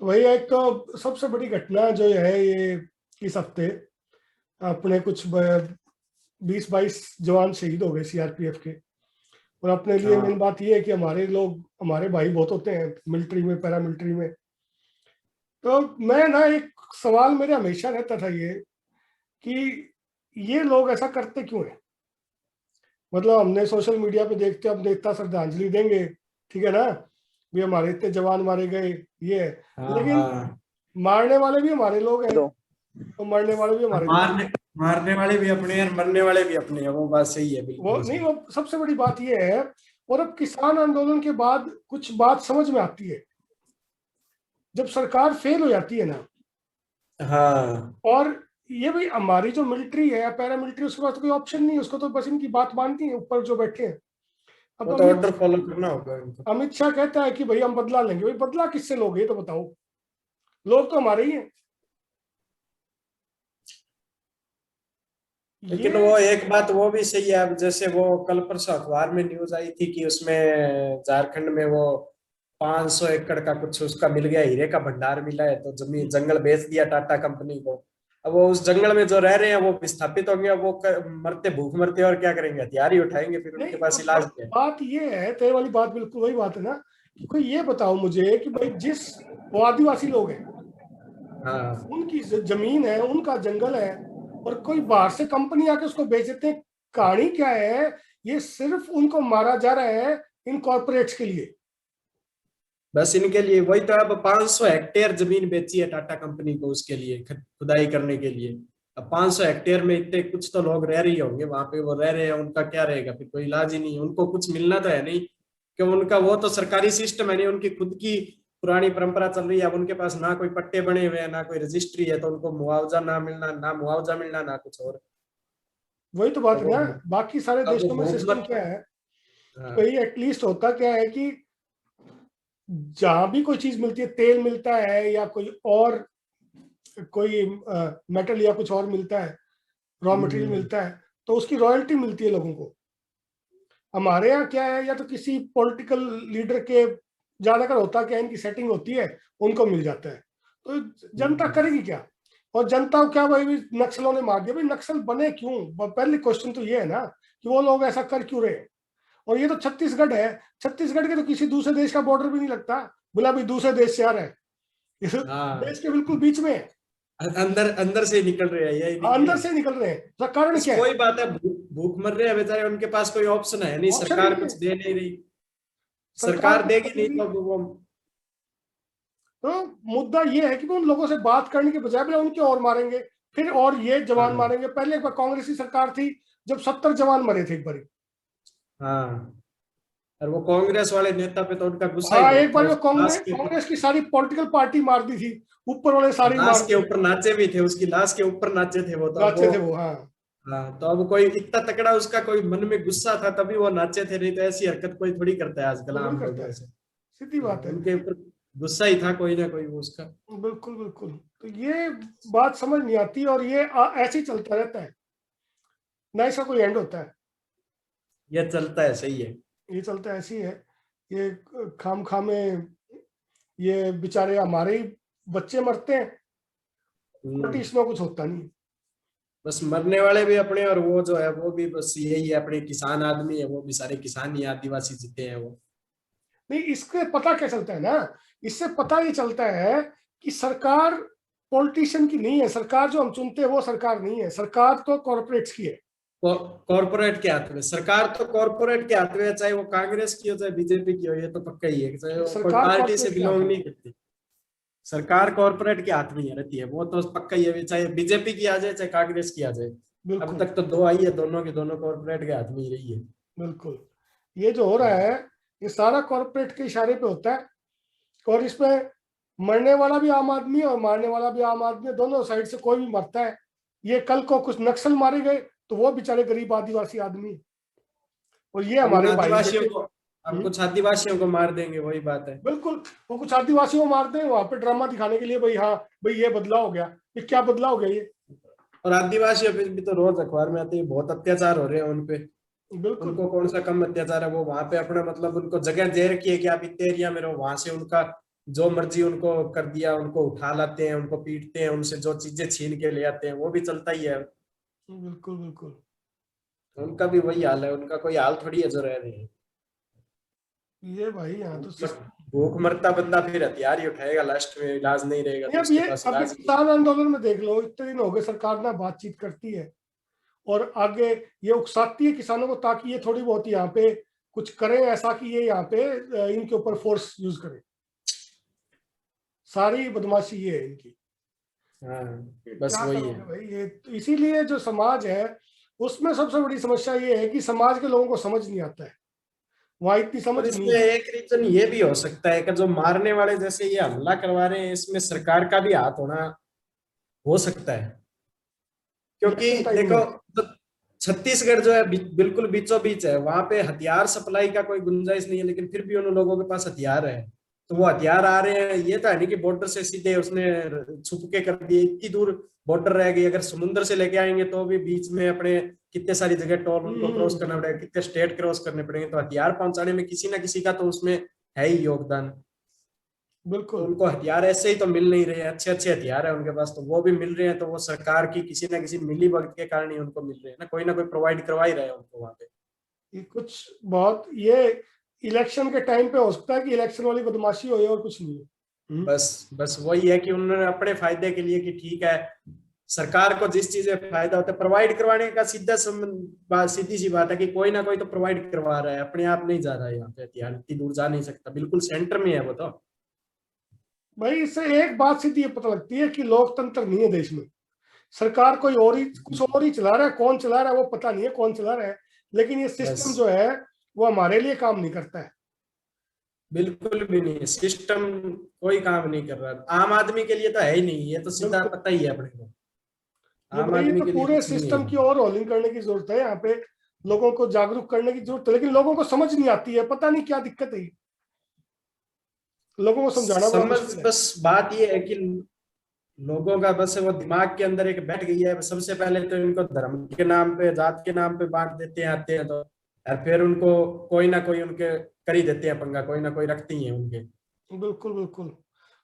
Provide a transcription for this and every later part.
तो वही एक तो सबसे बड़ी घटना जो है ये इस हफ्ते अपने कुछ 20-22 जवान शहीद हो गए सीआरपीएफ के। और अपने लिए मेन हाँ बात ये है कि हमारे लोग, हमारे भाई बहुत होते हैं मिलिट्री में, पैरा मिलिट्री में। तो मैं ना, एक सवाल मेरे हमेशा रहता था ये कि ये लोग ऐसा करते क्यों है। मतलब हमने सोशल मीडिया पे देखते, अब देखता श्रद्धांजलि देंगे, ठीक है ना, भी हमारे इतने जवान मारे गए, ये है। हाँ लेकिन हाँ। मारने वाले भी हमारे लोग हैं, तो मरने वाले भी अब हमारे लोग हैं। मारने मारने वाले भी अपने हैं, मरने वाले भी अपने हैं, वो बात सही है, वो बिल्कुल नहीं, सही। वो सबसे बड़ी बात ये है। और अब किसान आंदोलन के बाद कुछ बात समझ में आती है, जब सरकार फेल हो जाती है ना, हाँ, और ये भाई हमारी जो मिलिट्री है या पैरा मिलिट्री, उसके पास तो कोई ऑप्शन नहीं है, उसको तो बस इनकी बात मानती है ऊपर जो बैठे हैं। अब वो तो ऑर्डर फॉलो करना होगा इनको। अमित शाह कहता है कि भाई हम बदला लेंगे। भाई बदला किससे लोगे ये तो बताओ। लोग तो हमारे ही हैं लेकिन ये। वो एक बात वो भी सही है, अब जैसे वो कल परसों अखबार में न्यूज आई थी कि उसमें झारखंड में वो 500 एकड़ का कुछ उसका मिल गया, हीरे का भंडार मिला है, तो जमीन जंगल बेच दिया टाटा कंपनी को। अब वो उस जंगल में जो रह रहे हैं वो विस्थापित होंगे, अब वो मरते भूख मरते और क्या करेंगे, हथियार ही उठाएंगे, फिर नहीं, उनके पास इलाज क्या है। बात ये है, तेरे वाली बात बिल्कुल वही बात है ना, कि कोई ये बताओ मुझे कि भाई जिस, वो आदिवासी लोग हैं, हाँ उनकी जमीन है, उनका जंगल है, और कोई बाहर से कंपनी आके उसको बेच देते हैं। कहानी क्या है, ये सिर्फ उनको मारा जा रहा है इन कॉर्पोरेट्स के लिए। बस इनके लिए वही तो, अब 500 हेक्टेयर जमीन बेची है टाटा कंपनी को उसके लिए, खुदाई करने के लिए। अब 500 हेक्टेयर में इतने कुछ तो लोग रह रही होंगे वहां पे, वो रह रहे हैं, उनका क्या रहेगा फिर, कोई इलाज ही नहीं, उनको कुछ मिलना तो है नहीं। क्यों, उनका वो तो सरकारी सिस्टम है नहीं, उनकी खुद की पुरानी परंपरा चल रही है। अब उनके पास ना कोई पट्टे बने हुए हैं, ना कोई रजिस्ट्री है, तो उनको मुआवजा ना मिलना, ना मुआवजा मिलना, ना कुछ और। वही तो बात अब है वो ना। बाकी सारे अब वो देशों में भूख सिस्टम मत। क्या है कि हाँ। भाई एटलीस्ट होता क्या है कि जहां भी कोई चीज मिलती है, तेल मिलता है या कोई और, कोई मेटल या कुछ और मिलता है, रॉ मटेरियल हम्म। मिलता है, तो उसकी रॉयल्टी मिलती है लोगों को। हमारे यहाँ क्या है, या तो किसी पॉलिटिकल लीडर के, ज्यादातर होता क्या है, इनकी सेटिंग होती है, उनको मिल जाता है। तो जनता हम्म। करेगी क्या। और जनता को क्या, भाई नक्सलों ने मार दिया, भाई नक्सल बने क्यों, पहले क्वेश्चन तो ये है ना, कि वो लोग ऐसा कर क्यों रहे हैं। और ये तो छत्तीसगढ़ है, छत्तीसगढ़ के तो किसी दूसरे देश का बॉर्डर भी नहीं लगता, बोला भाई दूसरे देश से आ रहा है, ये तो हाँ, देश के बिल्कुल बीच में है। अंदर अंदर से निकल रहे हैं, यही हाँ, अंदर नहीं। से निकल रहे हैं, तो कारण बस क्या है। कोई बात है, भूख मर रहे हैं बेचारे, उनके पास कोई ऑप्शन है नहीं, ऑप्शन ही सरकार नहीं है, कुछ दे नहीं रही। सरकार सरकार कुछ देगी कर नहीं नहीं रही तो है। अब वो। तो मुद्दा ये है कि उन लोगों से बात करने के बजाय बोले उनके और मारेंगे, फिर और ये जवान हाँ मारेंगे। पहले एक बार कांग्रेस की सरकार थी, जब 70 जवान मरे थे एक बार। हाँ। और वो कांग्रेस वाले नेता पे तो उनका गुस्सा ही हाँ, बहुत एक था, बार वो उसकी लाश कांग्रेस के ऊपर। कांग्रेस की सारी पॉलिटिकल पार्टी मार दी थी, ऊपर वाले सारी लाश मार के दी, ऊपर नाचे भी थे, उसकी लाश के ऊपर नाचे थे वो, तो अब नाचे वो। थे वो। हाँ, हाँ, तो अब कोई इतना तकड़ा उसका कोई मन में गुस्सा था तभी वो नाचे थे, नहीं तो ऐसी हरकत कोई थोड़ी करता है आजकल वो थोड़ी आम करता लोग है, ऐसे। सीधी हाँ, बात है। उनके ऊपर गुस्सा ही था कोई ना कोई वो उसका। बिल्कुल बिल्कुल। तो ये बात समझ नहीं आती, और ये ऐसे ही चलता रहता है, ना इसका कोई एंड होता है। ये चलता है, सही है। ये चलता ऐसे ही है। ये खाम खामे, ये बेचारे हमारे ही बच्चे मरते हैं, बट हम्म। इसमें कुछ होता नहीं। बस मरने वाले भी अपने, और वो जो है वो भी बस यही है, अपने किसान आदमी है, वो भी सारे किसान ही आदिवासी जीते हैं वो। नहीं, इसके पता क्या चलता है ना, इससे पता ये चलता है कि सरकार पॉलिटिशियन की नहीं है, सरकार जो हम चुनते हैं वो सरकार नहीं है, सरकार तो कॉर्पोरेट्स की है। कॉर्पोरेट के हाथ में सरकार, तो कॉर्पोरेट के हाथ में है, चाहे वो कांग्रेस की हो चाहे बीजेपी की हो, ये तो पक्का ही है कि चाहे वो कोई सरकार पार्टी से कॉर्पोरेट के हाथ बिलोंग में नहीं है। करती। सरकार कॉर्पोरेट के हाथ में ही रहती है, वो तो पक्का ही है, चाहे बीजेपी की आ जाए चाहे कांग्रेस की आ जाए। अब बिल्कुल तक तो दो आई है, दोनों की दोनों कॉर्पोरेट के हाथ में ही रही है। बिल्कुल। ये जो हो रहा है, ये सारा कॉर्पोरेट के इशारे पे होता है। और इसमें मरने वाला भी आम आदमी है और मारने वाला भी आम आदमी है, दोनों साइड से कोई भी मरता है। ये कल को कुछ नक्सल मारे गए, तो वो बेचारे गरीब आदिवासी आदमी हैं। और ये अब उन हमारे भाई आदिवासियों बेटे। को, अब कुछ आदिवासियों को मार देंगे, वही बात है। बिल्कुल। वो कुछ आदिवासियों को मारते हैं वहां पे ड्रामा दिखाने के लिए, भाई हाँ, भाई ये बदला हो गया। ये क्या बदला हो गया ये। और आदिवासियों पे भी तो रोज अखबार में आती है, बहुत अत्याचार हो रहे हैं उनपे। बिल्कुल। उनको कौन सा कम अत्याचार है, वो वहां पे अपना मतलब उनको जगह दे रखी है कि आप इतने एरिया में रहो, वहां से उनका जो मर्जी उनको कर दिया, उनको उठा लाते हैं, उनको पीटते हैं, उनसे जो चीजें छीन के ले आते हैं, वो भी चलता ही है। बिल्कुल बिल्कुल। उनका भी वही हाल है, उनका कोई हाल थोड़ी है जो रह रहे हैं। ये भाई यहाँ तो भूख मरता बंदा फिर हथियार ही उठाएगा, लास्ट में इलाज नहीं रहेगा नहीं, तो अब उसके ये पास अभी इलाज ही किसान आंदोलन में देख लो, इतने दिन हो गए सरकार ना बातचीत करती है और आगे ये उकसाती है किसानों को ताकि ये थोड़ी बहुत यहाँ पे कुछ करें ऐसा कि ये यहाँ पे इनके ऊपर फोर्स यूज करें। सारी बदमाशी ये है इनकी। नहीं। हाँ बस क्या वही है। करोगे भाई, ये तो इसीलिए जो समाज है उसमें सबसे बड़ी समस्या ये है कि समाज के लोगों को समझ नहीं आता है, वहां इतनी और समझ नहीं इसमें है। एक रीजन ये भी हो सकता है कि जो मारने वाले जैसे ये हमला करवा रहे हैं, इसमें सरकार का भी हाथ होना हो सकता है। क्योंकि इलेक्शन टाइम देखो, में। तो छत्तीसगढ़ जो है बिल्कुल बीचों बीच है, वहां पे हथियार सप्लाई का कोई गुंजाइश नहीं है, लेकिन फिर भी उन लोगों के पास हथियार है। तो वो हथियार आ रहे हैं, ये तो है नहीं कि बॉर्डर से सीधे उसने छुप के कर दिए, इतनी दूर बॉर्डर रह गई। अगर समुद्र से लेके आएंगे तो भी बीच में अपने कितने सारी जगह टोल उनको क्रॉस करना पड़ेगा, कितने स्टेट क्रॉस करने पड़ेंगे, तो हथियार पहुंचाने में किसी ना किसी का तो उसमें है ही योगदान। तो बिल्कुल। उनको हथियार ऐसे ही तो मिल नहीं रहे हैं, अच्छे अच्छे हथियार है उनके पास, तो वो भी मिल रहे हैं, तो वो सरकार की किसी ना किसी मिली भगत के कारण ही उनको मिल रहे हैं ना, कोई प्रोवाइड करवा ही रहा है उनको वहां पे। ये कुछ बहुत ये इलेक्शन के टाइम पे हो सकता है कि इलेक्शन वाली बदमाशी हो और कुछ नहीं है। बस बस वही है कि उन्होंने अपने फायदे के लिए कि ठीक है, सरकार को जिस चीज में फायदा होता है प्रोवाइड करवाने का सीधा सीधी सी बात है कि कोई ना कोई तो प्रोवाइड करवा रहा है, अपने आप नहीं जा रहा है यहाँ पे हथियार, इतनी दूर जा नहीं सकता, बिल्कुल सेंटर में है वो तो। भाई इससे एक बात सीधी ये पता लगती है कि लोकतंत्र नहीं है देश में। सरकार कोई और ही कुछ और ही चला रहा है, कौन चला रहा है वो पता नहीं है, कौन चला रहा है, लेकिन ये सिस्टम बस जो है वो हमारे लिए काम नहीं करता है। बिल्कुल भी नहीं, सिस्टम कोई काम नहीं कर रहा, आम आदमी के लिए तो है ही नहीं, ये तो सीधा बिल्कुल। पता ही है अपने को। ये आम भाई ये आदमी तो के लिए पूरे कुछ नहीं है। सिस्टम की और रोलिंग करने की जरूरत है यहाँ पे। लोगों को जागरूक करने की जरूरत है, लेकिन लोगों को समझ नहीं आती है, पता नहीं क्या दिक्कत है। लोगों को समझाना बड़ा समझ, मुश्किल है। बस बात ये है कि लोगों का बस वो दिमाग के अंदर एक बैठ गई है, सबसे पहले तो इनको धर्म के नाम पे, जात के नाम पे बांट देते हैं, आते हैं तो, और फिर उनको कोई ना कोई उनके कर ही देते हैं पंगा, कोई ना कोई रखते ही है उनके। बिल्कुल बिल्कुल।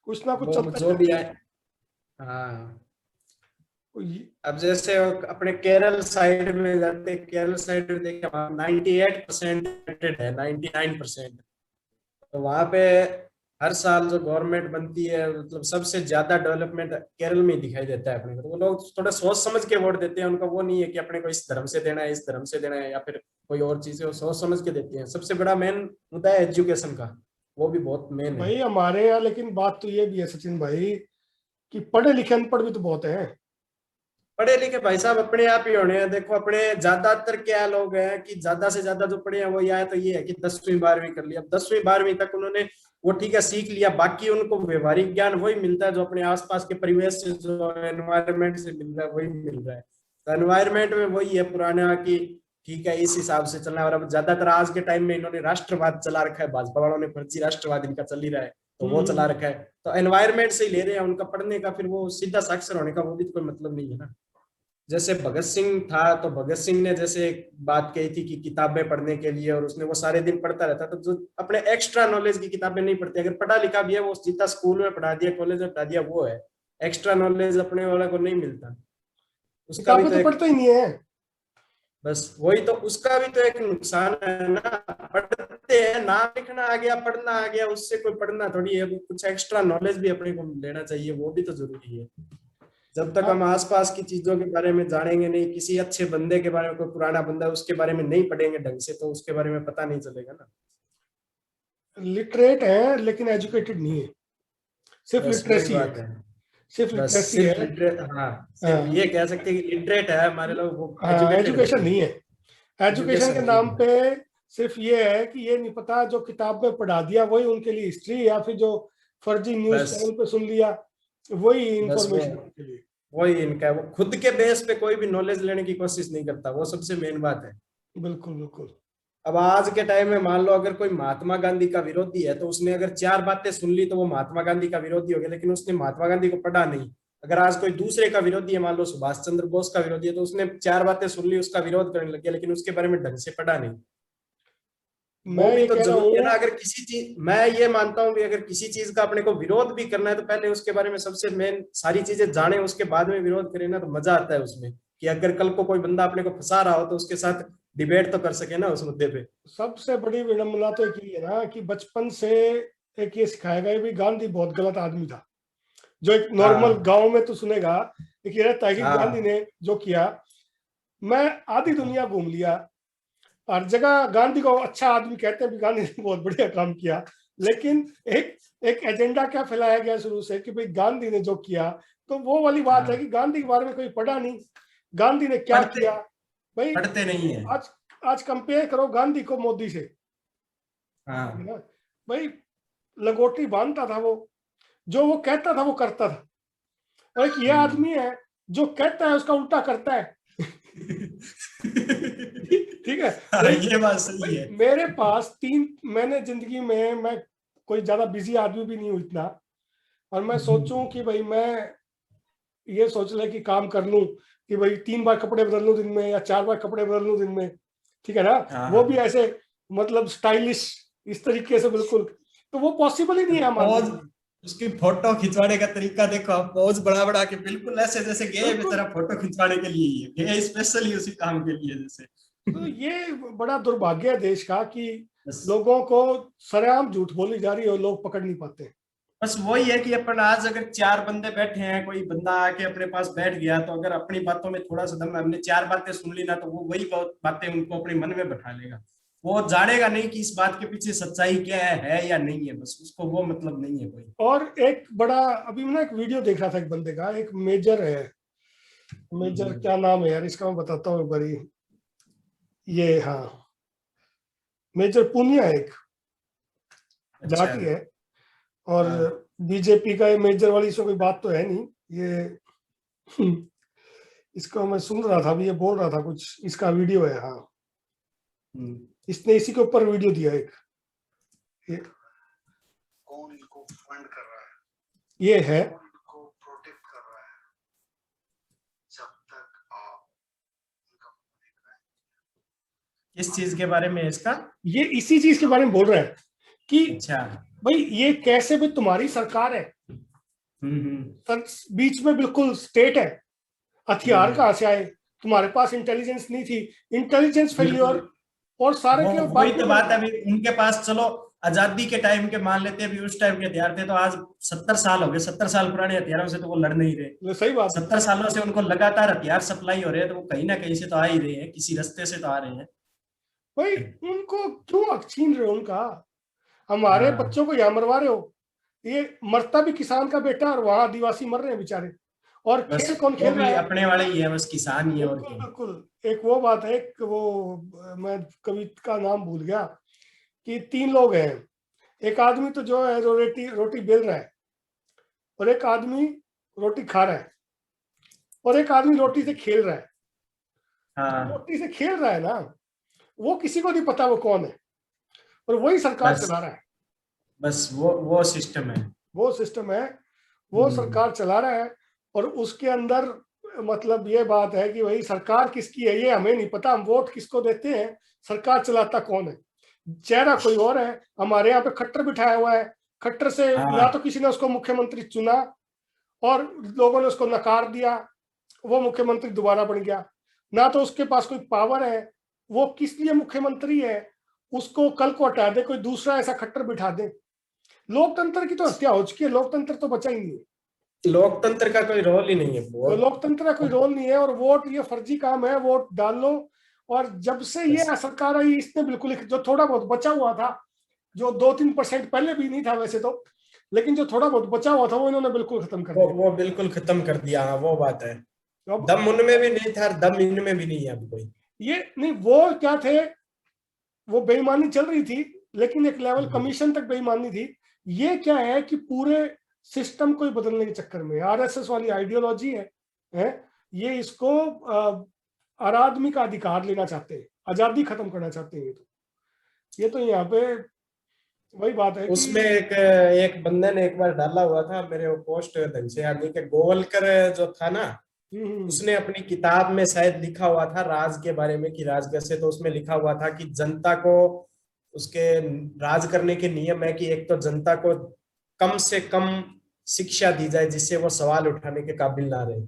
कुछ ना कुछ वो चलता ही जो भी रहता है। हाँ। है। अब जैसे अपने केरल साइड में जाते, केरल साइड में देखिए 98% है, 99%। तो वहां पे हर साल जो गवर्नमेंट बनती है, मतलब सबसे ज्यादा डेवलपमेंट केरल में ही दिखाई देता है अपने को। तो वो लोग थोड़ा सोच समझ के वोट देते हैं, उनका वो नहीं है कि अपने को इस धर्म से देना है, इस धर्म से देना है, या फिर कोई और चीज है, वो सोच समझ के देते हैं। सबसे बड़ा मेन मुद्दा है एजुकेशन का, वो भी बहुत मेन है। भाई हमारे यहाँ लेकिन बात तो ये भी है सचिन भाई कि पढ़े लिखे अनपढ़ भी तो बहुत है। पढ़े लिखे भाई साहब अपने आप ही होने हैं। देखो अपने ज्यादातर क्या लोग हैं कि ज्यादा से ज्यादा जो पढ़े हैं वो यह है, तो ये है कि 10वीं 12वीं कर लिया, 10वीं 12वीं तक उन्होंने वो ठीक है सीख लिया, बाकी उनको व्यवहारिक ज्ञान वही मिलता है जो अपने आसपास के परिवेश से, जो एनवायरमेंट से मिल रहा है वही मिल रहा है। तो एनवायरमेंट में वही है पुराना कि ठीक है इस हिसाब से चलना है। और अब ज्यादातर आज के टाइम में इन्होंने राष्ट्रवाद चला रखा है, भाजपा वालों ने फर्जी राष्ट्रवाद इनका चल ही रहा है, तो वो चला रखा है। तो एनवायरमेंट से ही ले रहे हैं उनका पढ़ने का, फिर वो सीधा साक्षर होने का वो भी तो कोई मतलब नहीं है ना। जैसे भगत सिंह था, तो भगत सिंह ने जैसे एक बात कही थी कि किताबें पढ़ने के लिए, और उसने वो सारे दिन पढ़ता रहता, तो जो अपने एक्स्ट्रा नॉलेज की किताबें नहीं पढ़ते, अगर पढ़ा लिखा भी है वो सीधा स्कूल में पढ़ा दिया, कॉलेज में पढ़ा दिया, वो है एक्स्ट्रा नॉलेज, अपने वाला को नहीं मिलता। उसका भी किताबें तो तो एक, पढ़ते ही नहीं है। बस वही तो, उसका भी तो एक नुकसान है ना। पढ़ते हैं, नाम लिखना आ गया, पढ़ना आ गया, उससे कोई पढ़ना थोड़ी है, कुछ एक्स्ट्रा नॉलेज भी अपने को लेना चाहिए, वो भी तो जरूरी है। जब तक हाँ, हम आसपास की चीजों के बारे में जानेंगे नहीं, किसी अच्छे बंदे के बारे में, कोई पुराना बंदा उसके बारे में नहीं पढ़ेंगे ढंग से, तो उसके बारे में पता नहीं चलेगा ना। लिटरेट है लेकिन एजुकेटेड नहीं है, सिर्फ बस वही लिटरेसी है। बात है। सिर्फ बस लिटरेसी सिर्फ है। लिटरेट, हाँ, सिर्फ हाँ। ये कह सकते हैं कि लिटरेट है हमारे लोग, वो हाँ, एजुकेटेड एजुकेशन नहीं है। नहीं है। एजुकेशन के एजुकेशन नहीं नाम है। पे सिर्फ ये है कि ये नहीं पता, जो किताब में पढ़ा दिया वही उनके लिए हिस्ट्री, या फिर जो फर्जी न्यूज बस चैनल पे सुन लिया वही बस वो इंफॉर्मेशन उनके लिए। वही इनका है, वो खुद के बेस पे कोई भी नॉलेज लेने की कोशिश नहीं करता, वो सबसे मेन बात है। बिल्कुल बिल्कुल। अब आज के टाइम में मान लो अगर कोई महात्मा गांधी का विरोधी है, तो उसने अगर चार बातें सुन ली तो वो महात्मा गांधी का विरोधी हो गया, लेकिन उसने महात्मा गांधी को पढ़ा नहीं। अगर आज कोई दूसरे का विरोधी है, मान लो सुभाष चंद्र बोस का विरोधी है, तो उसने चार बातें सुन ली, उसका विरोध करने लग गया, लेकिन उसके बारे में ढंग से पढ़ा नहीं। वो मैं भी ये तो कह रहा जरूरी है ना। हूँ, अगर किसी चीज, मैं ये मानता हूँ कि अगर किसी चीज का अपने को विरोध भी करना है तो पहले उसके बारे में सबसे मेन सारी चीजें जाने, उसके बाद में विरोध करें ना, तो मजा आता है उसमें। कि अगर कल को कोई बंदा अपने को फंसा रहा हो तो उसके साथ डिबेट तो कर सके ना उस मुद्दे पे। सबसे बड़ी विडंबना तो एक ये है ना कि बचपन से एक ये सिखाया गया भी गांधी बहुत गलत आदमी था। जो एक नॉर्मल हाँ गांव में तो सुनेगा, एक ये रहता है कि गांधी हाँ ने जो किया, मैं आधी दुनिया घूम लिया, हर जगह गांधी को अच्छा आदमी कहते हैं भी गांधी ने बहुत बढ़िया काम किया, लेकिन एक एक एजेंडा क्या फैलाया गया शुरू से कि भाई गांधी ने जो किया, तो वो वाली बात है हाँ। कि गांधी के बारे में कोई पढ़ा नहीं, गांधी ने क्या पढ़ते किया भाई। पढ़ते नहीं है। आज आज कंपेयर करो गांधी को मोदी से, है हाँ। ना भाई। लंगोटी बांधता था वो, जो वो कहता था वो करता था। और एक ये हम्म। आदमी है जो कहता है उसका उल्टा करता है। ठीक है हाँ भाई। ये बात सही भाई है। मेरे पास तीन, मैंने जिंदगी में, मैं कोई ज्यादा बिजी आदमी भी नहीं हूँ इतना, और मैं सोचूं कि भाई मैं ये सोच ले कि काम कर लूं कि भाई 3 बार कपड़े बदल लूं दिन में या 4 बार कपड़े बदल लूं दिन में, ठीक है ना, हाँ वो हाँ। भी ऐसे मतलब स्टाइलिश इस तरीके से बिल्कुल, तो वो पॉसिबल ही नहीं है हमारे पोज, लिए। उसकी फोटो खिंचवाने का तरीका देखो आप, पोज बड़ा बड़ा के बिल्कुल ऐसे जैसे गए बिल्कुल। बेचारा फोटो खिंचवाने के लिए ही है, गए स्पेशली उसी काम के लिए जैसे। तो ये बड़ा दुर्भाग्य है देश का कि बस लोगों को सरेआम झूठ बोली जा रही है और लोग पकड़ नहीं पाते। बस वही है कि अपन आज अगर चार बंदे बैठे हैं, कोई बंदा आके अपने पास बैठ गया, तो अगर अपनी बातों में थोड़ा सा दम, हमने चार बातें सुन ली ना, तो वो वही बातें उनको अपने मन में बैठा लेगा। वो जानेगा नहीं कि इस बात के पीछे सच्चाई क्या है या नहीं है, बस उसको वो मतलब नहीं है कोई। और एक बड़ा, अभी मैं ना एक वीडियो देख रहा था एक बंदे का, एक मेजर है, मेजर हम्म। क्या नाम है यार इसका, मैं बताता हूँ एक बारी। ये हाँ, मेजर पुनिया है, एक अच्छा। जाटी है, और हाँ। बीजेपी का ये मेजर वाली इसमें कोई बात तो है नहीं ये। इसको मैं सुन रहा था अभी, ये बोल रहा था कुछ, इसका वीडियो है हाँ, हम्म। इसने इसी के ऊपर वीडियो दिया एक, ये कौन इनको फंड कर रहा है, ये है। कौन इनको प्रोटेक्ट कर रहा है, जब तक आप इनका मुंह देख रहे हैं। किस चीज के बारे में है इसका? ये इसी चीज के बारे में बोल रहे हैं कि अच्छा। भाई ये कैसे भी तुम्हारी सरकार है, हम्म। बीच में बिल्कुल स्टेट है, हथियार हम्म। कहाँ से आए, तुम्हारे पास इंटेलिजेंस नहीं थी, इंटेलिजेंस बिल्कुल। फेल्योर, और सारे वो के वही तो बावजूद बात है, अभी उनके पास चलो आजादी के टाइम के मान लेते हैं, अभी उस टाइम के हथियार थे, तो आज 70 साल हो गए, 70 साल पुराने हथियारों से तो वो लड़ नहीं रहे। सही बात है। 70 सालों से उनको लगातार हथियार सप्लाई हो रहे हैं, तो वो कहीं ना कहीं से तो आ ही रहे हैं, किसी रास्ते से तो आ रहे हैं। भाई उनको क्यों हक छीन रहे हो उनका, हमारे हाँ बच्चों को यहाँ मरवा रहे हो। ये मरता भी किसान का बेटा और वहां आदिवासी मर रहे हैं बेचारे, और बस खेल कौन वो खेल रहा भी है। अपने वाले ही है, बस किसान ही है और बिल्कुल क्या। बिल्कुल। एक वो बात है, एक वो मैं कवि का नाम भूल गया, कि 3 लोग हैं, एक आदमी तो जो है रोटी रोटी बेल रहा है, और एक आदमी रोटी खा रहा है, और एक आदमी रोटी से खेल रहा है। जो हाँ रोटी से खेल रहा है ना, वो किसी को नहीं पता वो कौन है, और वही सरकार बस चला रहा है। बस वो सिस्टम है। वो सिस्टम है, वो हम्म। सरकार चला रहा है। और उसके अंदर मतलब ये बात है कि भाई सरकार किसकी है ये हमें नहीं पता, हम वोट किसको देते हैं, सरकार चलाता कौन है, चेहरा कोई और है। हमारे यहाँ पे खट्टर बिठाया हुआ है, खट्टर से ना तो हाँ किसी ने उसको मुख्यमंत्री चुना, और लोगों ने उसको नकार दिया, वो मुख्यमंत्री दोबारा बन गया। ना तो उसके पास कोई पावर है, वो किस लिए मुख्यमंत्री है, उसको कल को हटा दे, कोई दूसरा ऐसा खट्टर बिठा दे। लोकतंत्र की तो हत्या हो चुकी है, लोकतंत्र तो बचा ही नहीं है। लोकतंत्र का कोई रोल ही नहीं है तो वो। लोकतंत्र का कोई रोल नहीं है, और वोट ये फर्जी काम है, वोट डाल लो। और जब से बस ये सरकार आई इसने बिल्कुल जो थोड़ा बहुत बचा हुआ था, जो 2-3% पहले भी नहीं था वैसे तो, लेकिन जो थोड़ा बहुत बचा हुआ था वो इन्होंने बिल्कुल खत्म कर दिया। वो बिल्कुल खत्म कर दिया, हाँ वो बात है। तो अब दम उनमें भी नहीं था, दम इनमें भी नहीं है अब कोई। ये नहीं, वो क्या थे, वो बेईमानी चल रही थी, लेकिन एक लेवल हम्म। कमीशन तक बेईमानी थी। ये क्या है कि पूरे सिस्टम को ही बदलने के चक्कर में आरएसएस वाली आइडियोलॉजी है, ये इसको हर आदमी का अधिकार लेना चाहते हैं, आजादी खत्म करना चाहते हैं। ये तो यहाँ पे वही बात है कि उसमें एक एक बंदे ने एक बार डाला हुआ था, मेरे वो पोस्ट ढंग से याद नहीं, कि गोवलकर जो था ना, हम्म, उसने अपनी किताब में शायद लिखा हुआ था राज के बारे में कि राज कैसे, तो उसमें लिखा हुआ था कि जनता को उसके राज करने के नियम है कि एक तो जनता को कम से कम शिक्षा दी जाए जिससे वो सवाल उठाने के काबिल ना रहे।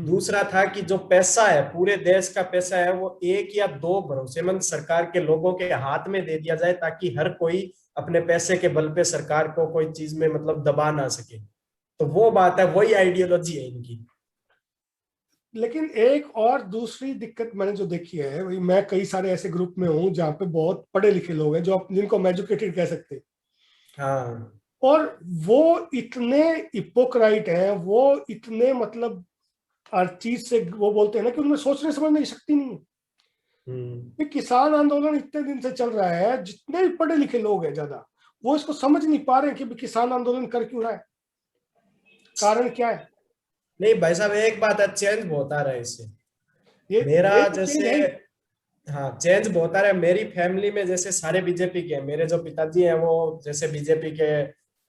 दूसरा था कि जो पैसा है, पूरे देश का पैसा है, वो एक या दो भरोसेमंद सरकार के लोगों के हाथ में दे दिया जाए ताकि हर कोई अपने पैसे के बल पे सरकार को कोई चीज में मतलब दबा ना सके। तो वो बात है, वही आइडियोलॉजी है इनकी। लेकिन एक और दूसरी दिक्कत मैंने जो देखी है, वही मैं कई सारे ऐसे ग्रुप में हूँ जहाँ पे बहुत पढ़े लिखे लोग हैं, जो जिनको हम एजुकेटेड कह सकते हैं, हाँ, और वो इतने हिपोक्राइट हैं, वो इतने मतलब हर चीज से वो बोलते हैं ना कि उनमें सोचने समझने की शक्ति नहीं है। ये किसान आंदोलन इतने दिन से चल रहा है, जितने भी पढ़े लिखे लोग हैं ज्यादा, वो इसको समझ नहीं पा रहे हैं कि किसान आंदोलन कर क्यों रहा है, कारण क्या है। नहीं भाई साहब, एक बात है, चेंज बहुत आ रहा है इससे। ये मेरा तो चेंज जैसे, है ही। हाँ चेंज बहुत आ रहा है। मेरी फैमिली में जैसे सारे बीजेपी के हैं। मेरे जो पिताजी हैं वो जैसे बीजेपी के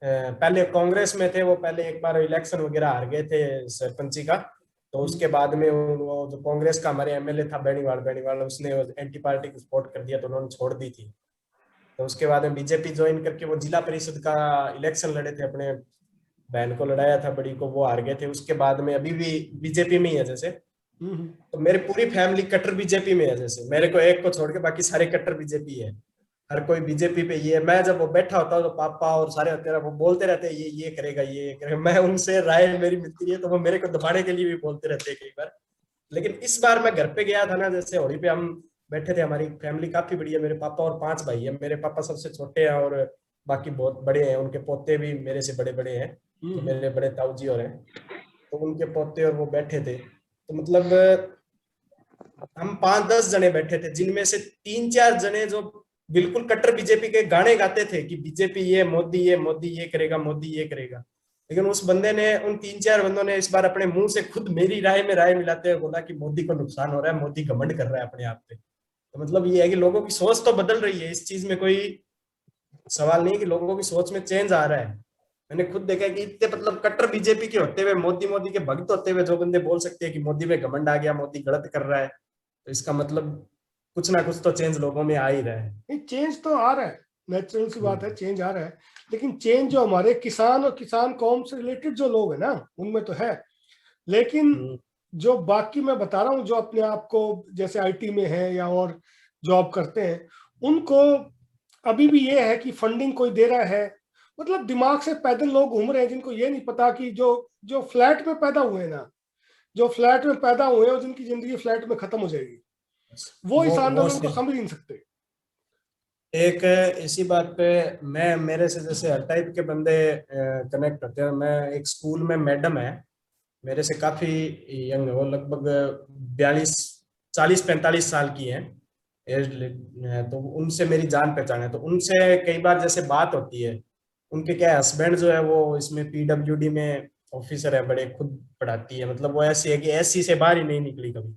पहले कांग्रेस में थे, वो पहले एक बार इलेक्शन वगैरह हार गए थे सरपंची का। तो उसके बाद में वो जो कांग्रेस का हमारे एमएलए था बेनीवाल, उसने एंटी पार्टी को सपोर्ट कर दिया तो उन्होंने छोड़ दी थी। तो उसके बाद में बीजेपी ज्वाइन करके वो जिला परिषद का इलेक्शन लड़े थे, अपने बहन को लड़ाया था बड़ी को, वो हार गए थे। उसके बाद में अभी भी बीजेपी में ही है जैसे। तो मेरी पूरी फैमिली कट्टर बीजेपी में है। जैसे मेरे को एक को छोड़ के बाकी सारे कट्टर बीजेपी है। हर कोई बीजेपी पे ये है। मैं जब वो बैठा होता हूँ तो पापा और सारे होते हैं, वो बोलते रहते हैं ये करेगा, ये करेगा। मैं उनसे राय मेरी मिलती नहीं है तो वो मेरे को दबाने के लिए भी बोलते रहते हैं कई बार। लेकिन इस बार मैं घर पे गया था ना, जैसे होली पे हम बैठे थे, हमारी फैमिली काफी बड़ी है। मेरे पापा और 5 भाई है। मेरे पापा सबसे छोटे हैं और बाकी बहुत बड़े हैं। उनके पोते भी मेरे से बड़े बड़े हैं, जो मेरे बड़े ताऊ जी और हैं। तो उनके पोते और वो बैठे थे। तो मतलब हम 5-10 जने बैठे थे, जिनमें से 3-4 जने जो बिल्कुल कट्टर बीजेपी के गाने गाते थे कि बीजेपी ये, मोदी ये करेगा, मोदी ये करेगा। लेकिन उस बंदे ने, उन 3-4 बंदों ने इस बार अपने मुंह से खुद मेरी राय में राय मिलाते हुए बोला कि मोदी को नुकसान हो रहा है, मोदी घमंड कर रहा है अपने आप पे। तो मतलब ये है कि लोगों की सोच तो बदल रही है, इस चीज में कोई सवाल नहीं है कि लोगों की सोच में चेंज आ रहा है। मैंने खुद देखा कि इतने मतलब कट्टर बीजेपी के होते हुए, मोदी के भक्त होते हुए, जो बंदे बोल सकते हैं कि मोदी में घमंड आ गया, मोदी गलत कर रहा है, तो इसका मतलब कुछ ना कुछ तो चेंज लोगों में आ ही रहा है। नहीं, चेंज तो आ रहा है, नेचुरल सी बात है, चेंज आ रहा है। लेकिन चेंज जो हमारे किसान और किसान कौम से रिलेटेड जो लोग हैं ना, उनमें तो है। लेकिन जो बाकी मैं बता रहा हूँ, जो अपने आप को जैसे आईटी में है या और जॉब करते हैं, उनको अभी भी ये है कि फंडिंग कोई दे रहा है। मतलब दिमाग से पैदल लोग घूम रहे हैं, जिनको ये नहीं पता कि जो जो फ्लैट में पैदा हुए हैं ना, जो फ्लैट में पैदा हुए हैं और जिनकी जिंदगी फ्लैट में खत्म हो जाएगी, वो इस वो आंदोलन को समझ ही नहीं सकते। एक इसी बात पे मैं, मेरे से जैसे हर टाइप के बंदे कनेक्ट होते हैं। मैं एक स्कूल में, मैडम है मेरे से काफी यंग है, वो लगभग 40-45 साल की है एज। तो उनसे मेरी जान पहचान है। तो उनसे कई बार जैसे बात होती है, उनके क्या हस्बैंड जो है वो इसमें पीडब्ल्यूडी में ऑफिसर है, बड़े, खुद पढ़ाती है। मतलब वो ऐसी है कि एससी से बाहर ही नहीं निकली कभी।